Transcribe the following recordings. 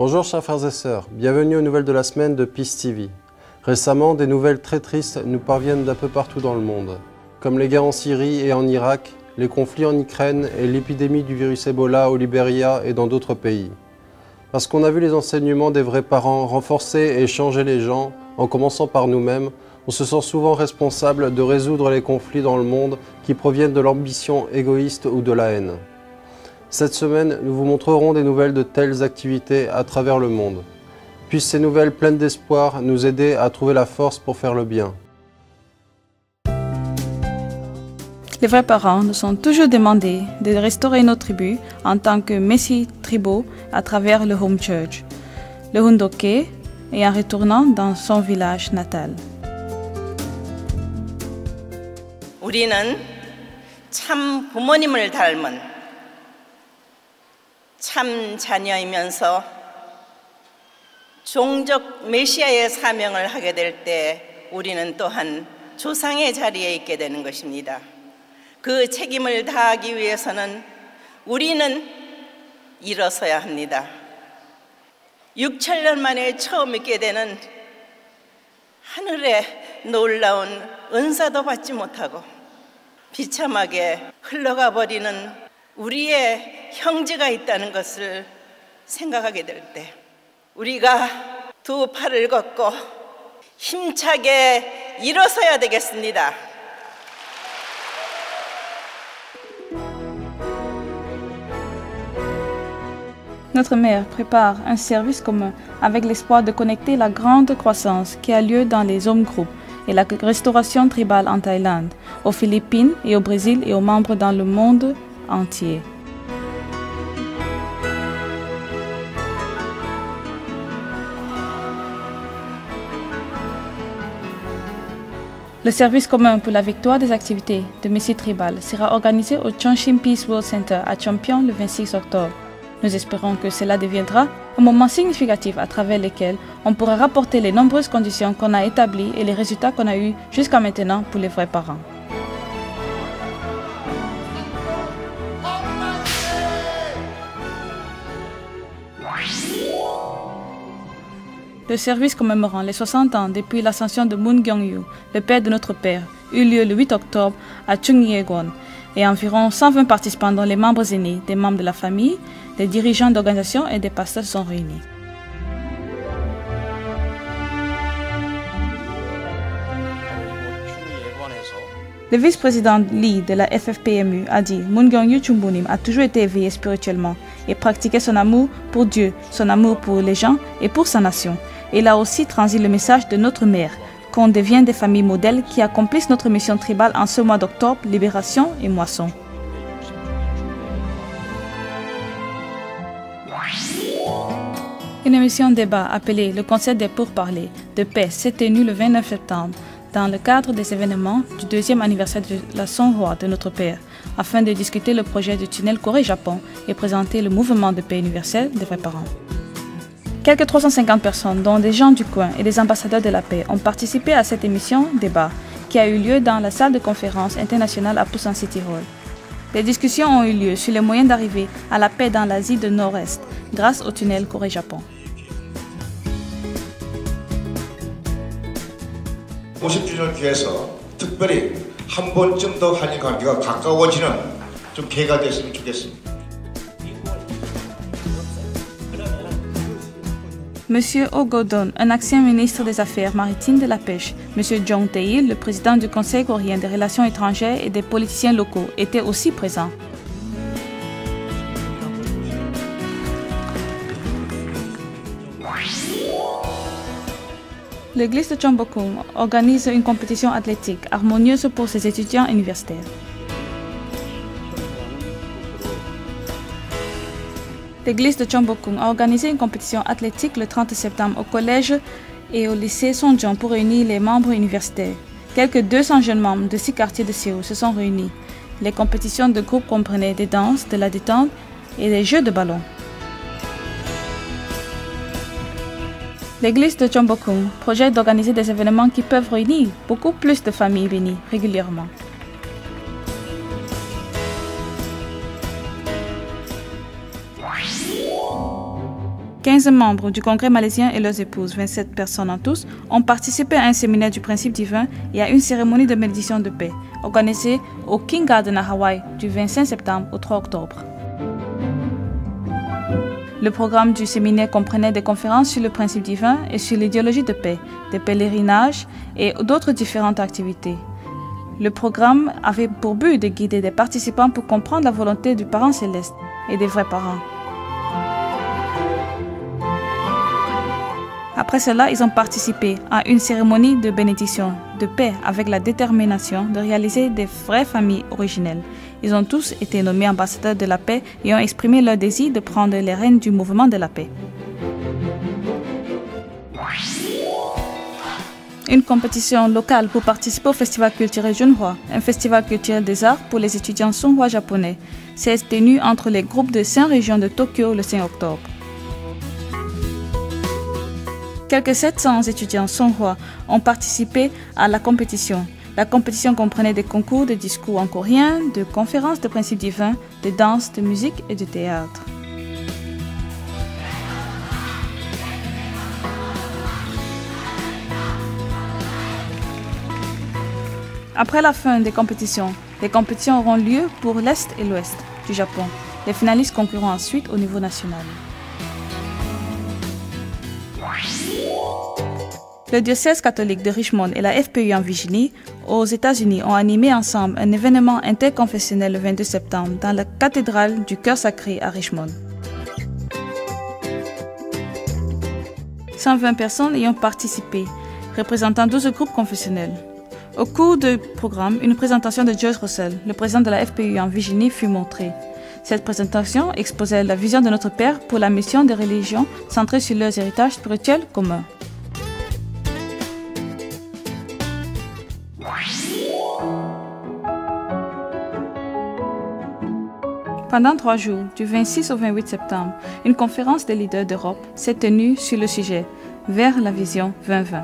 Bonjour chers frères et sœurs, bienvenue aux nouvelles de la semaine de Peace TV. Récemment, des nouvelles très tristes nous parviennent d'un peu partout dans le monde, comme les guerres en Syrie et en Irak, les conflits en Ukraine et l'épidémie du virus Ebola au Libéria et dans d'autres pays. Parce qu'on a vu les enseignements des vrais parents renforcer et changer les gens, en commençant par nous-mêmes, on se sent souvent responsable de résoudre les conflits dans le monde qui proviennent de l'ambition égoïste ou de la haine. Cette semaine, nous vous montrerons des nouvelles de telles activités à travers le monde. Puissent ces nouvelles pleines d'espoir nous aider à trouver la force pour faire le bien. Les vrais parents nous ont toujours demandé de restaurer nos tribus en tant que messies tribaux à travers le Home Church, le Hundoke et en retournant dans son village natal. 우리는 참 부모님을 닮은 참 자녀이면서 종족 메시아의 사명을 하게 될 때 우리는 또한 조상의 자리에 있게 되는 것입니다. 그 책임을 다하기 위해서는 우리는 일어서야 합니다. 6천년 만에 처음 있게 되는 하늘의 놀라운 은사도 받지 못하고 비참하게 흘러가 버리는 우리의 형제가 있다는 것을 생각하게 될 때 우리가 두 팔을 걷고 힘차게 일어서야 되겠습니다. Notre mère prépare un service commun avec l'espoir de connecter la grande croissance qui a lieu dans les home groups et la restauration tribale en Thaïlande, aux Philippines et au Brésil et aux membres dans le monde entier. Le service commun pour la victoire des activités de Messie Tribal sera organisé au Chongqing Peace World Center à Champion le 26 octobre. Nous espérons que cela deviendra un moment significatif à travers lequel on pourra rapporter les nombreuses conditions qu'on a établies et les résultats qu'on a eus jusqu'à maintenant pour les vrais parents. Le service commémorant les 60 ans depuis l'ascension de Moon Kyung-yu, le père de notre père, eut lieu le 8 octobre à Chung-Yegon et environ 120 participants dont les membres aînés, des membres de la famille, des dirigeants d'organisations et des pasteurs sont réunis. Le vice-président Lee de la FFPMU a dit « Moon Kyung-yu Chumbunim a toujours été éveillé spirituellement et pratiqué son amour pour Dieu, son amour pour les gens et pour sa nation. Il a aussi transmis le message de notre mère, qu'on devienne des familles modèles qui accomplissent notre mission tribale en ce mois d'octobre, libération et moisson. » Une émission débat appelée le Conseil des pourparlers de paix s'est tenue le 29 septembre dans le cadre des événements du 2e anniversaire de la Songhua de notre Père, afin de discuter le projet du tunnel Corée-Japon et présenter le mouvement de paix universel des vrais parents. Quelques 350 personnes, dont des gens du coin et des ambassadeurs de la paix, ont participé à cette émission débat qui a eu lieu dans la salle de conférence internationale à Busan City Hall. Des discussions ont eu lieu sur les moyens d'arriver à la paix dans l'Asie du Nord-Est grâce au tunnel Corée-Japon. 50주년을 기해서 특별히 한 번쯤 더 한일 관계가 가까워지는 좀 계기가 됐으면 좋겠습니다. Monsieur Ogodon, un ancien ministre des Affaires maritimes et de la Pêche, Monsieur Jong Tae-il, le président du Conseil coréen des relations étrangères et des politiciens locaux, étaient aussi présents. L'église de Chonbokgung organise une compétition athlétique harmonieuse pour ses étudiants universitaires. L'église de Chonbokgung a organisé une compétition athlétique le 30 septembre au collège et au lycée Sonjeong pour réunir les membres universitaires. Quelques 200 jeunes membres de 6 quartiers de Séoul se sont réunis. Les compétitions de groupe comprenaient des danses, de la détente et des jeux de ballon. L'église de Chonbokgung projette d'organiser des événements qui peuvent réunir beaucoup plus de familles bénies régulièrement. 15 membres du Congrès malaisien et leurs épouses, 27 personnes en tous, ont participé à un séminaire du principe divin et à une cérémonie de méditation de paix, organisée au King Garden à Hawaï du 25 septembre au 3 octobre. Le programme du séminaire comprenait des conférences sur le principe divin et sur l'idéologie de paix, des pèlerinages et d'autres différentes activités. Le programme avait pour but de guider des participants pour comprendre la volonté du parent céleste et des vrais parents. Après cela, ils ont participé à une cérémonie de bénédiction de paix avec la détermination de réaliser des vraies familles originelles. Ils ont tous été nommés ambassadeurs de la paix et ont exprimé leur désir de prendre les rênes du mouvement de la paix. Une compétition locale pour participer au Festival culturel Junhwa, un festival culturel des arts pour les étudiants songhwa japonais, s'est tenu entre les groupes de 5 régions de Tokyo le 5 octobre. Quelques 700 étudiants songhwa ont participé à la compétition. La compétition comprenait des concours de discours en coréen, de conférences de principes divins, de danse, de musique et de théâtre. Après la fin des compétitions, les compétitions auront lieu pour l'Est et l'Ouest du Japon. Les finalistes concourront ensuite au niveau national. Le diocèse catholique de Richmond et la FPU en Virginie, aux États-Unis, ont animé ensemble un événement interconfessionnel le 22 septembre dans la cathédrale du Cœur Sacré à Richmond. 120 personnes y ont participé, représentant 12 groupes confessionnels. Au cours du programme, une présentation de Joyce Russell, le président de la FPU en Virginie, fut montrée. Cette présentation exposait la vision de notre Père pour la mission des religions centrées sur leurs héritages spirituels communs. Pendant 3 jours, du 26 au 28 septembre, une conférence des leaders d'Europe s'est tenue sur le sujet « Vers la vision 2020 ».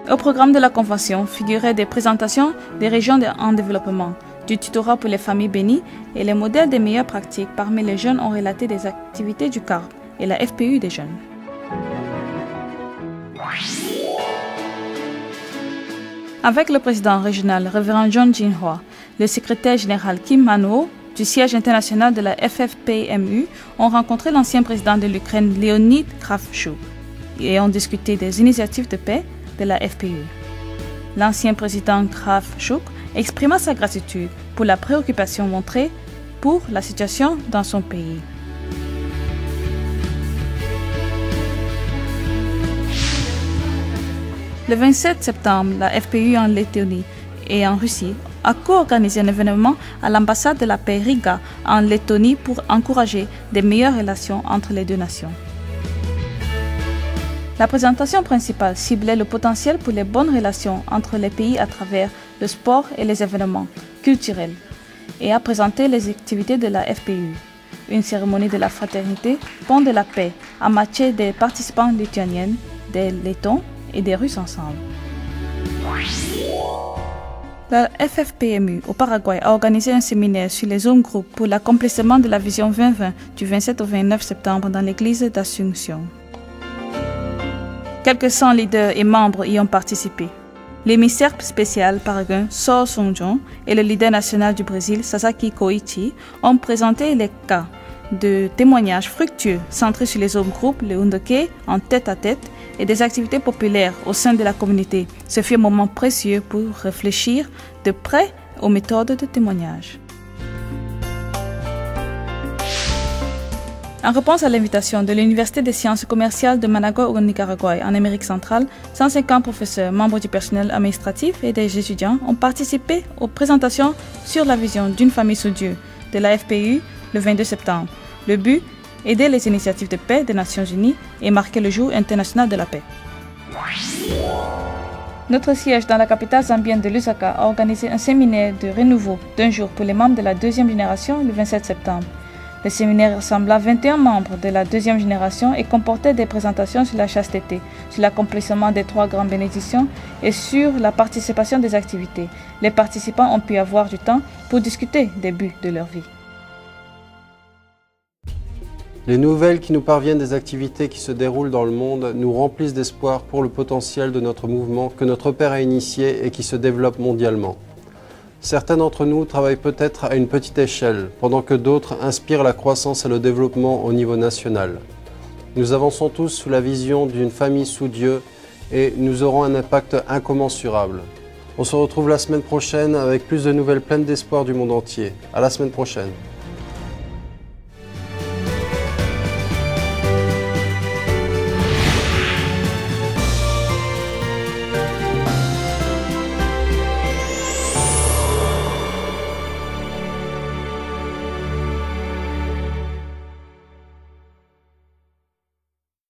Au programme de la convention figuraient des présentations des régions en développement, du tutorat pour les familles bénies et les modèles des meilleures pratiques parmi les jeunes ont relaté des activités du CARP et la FPU des jeunes. Avec le président régional, Révérend John Jinhwa, le secrétaire général Kim Man-ho du siège international de la FFPMU ont rencontré l'ancien président de l'Ukraine, Leonid Kravchuk, et ont discuté des initiatives de paix de la FPU. L'ancien président Kravchuk exprima sa gratitude pour la préoccupation montrée pour la situation dans son pays. Le 27 septembre, la FPU en Lettonie et en Russie a co-organisé un événement à l'ambassade de la paix Riga en Lettonie pour encourager des meilleures relations entre les deux nations. La présentation principale ciblait le potentiel pour les bonnes relations entre les pays à travers le sport et les événements culturels et a présenté les activités de la FPU. Une cérémonie de la fraternité, pont de la paix, a matché des participants lituaniennes, des Lettons et des Russes ensemble. La FFPMU au Paraguay a organisé un séminaire sur les zones groupes pour l'accomplissement de la vision 2020 du 27 au 29 septembre dans l'église d'Assumption. Quelques 100 leaders et membres y ont participé. L'émissaire spécial paraguayen So Song-jong et le leader national du Brésil, Sasaki Koichi, ont présenté les cas de témoignages fructueux centrés sur les zones groupes, le Undoke en tête-à-tête et des activités populaires au sein de la communauté. Ce fut un moment précieux pour réfléchir de près aux méthodes de témoignage. En réponse à l'invitation de l'Université des sciences commerciales de Managua au Nicaragua en Amérique centrale, 150 professeurs, membres du personnel administratif et des étudiants ont participé aux présentations sur la vision d'une famille sous Dieu de la FPU le 22 septembre. Le but, aider les initiatives de paix des Nations Unies et marquer le jour international de la paix. Notre siège dans la capitale zambienne de Lusaka a organisé un séminaire de renouveau d'1 jour pour les membres de la 2e génération le 27 septembre. Le séminaire rassembla 21 membres de la deuxième génération et comportait des présentations sur la chasteté, sur l'accomplissement des 3 grandes bénédictions et sur la participation des activités. Les participants ont pu avoir du temps pour discuter des buts de leur vie. Les nouvelles qui nous parviennent des activités qui se déroulent dans le monde nous remplissent d'espoir pour le potentiel de notre mouvement que notre Père a initié et qui se développe mondialement. Certains d'entre nous travaillent peut-être à une petite échelle, pendant que d'autres inspirent la croissance et le développement au niveau national. Nous avançons tous sous la vision d'une famille sous Dieu et nous aurons un impact incommensurable. On se retrouve la semaine prochaine avec plus de nouvelles pleines d'espoir du monde entier. À la semaine prochaine.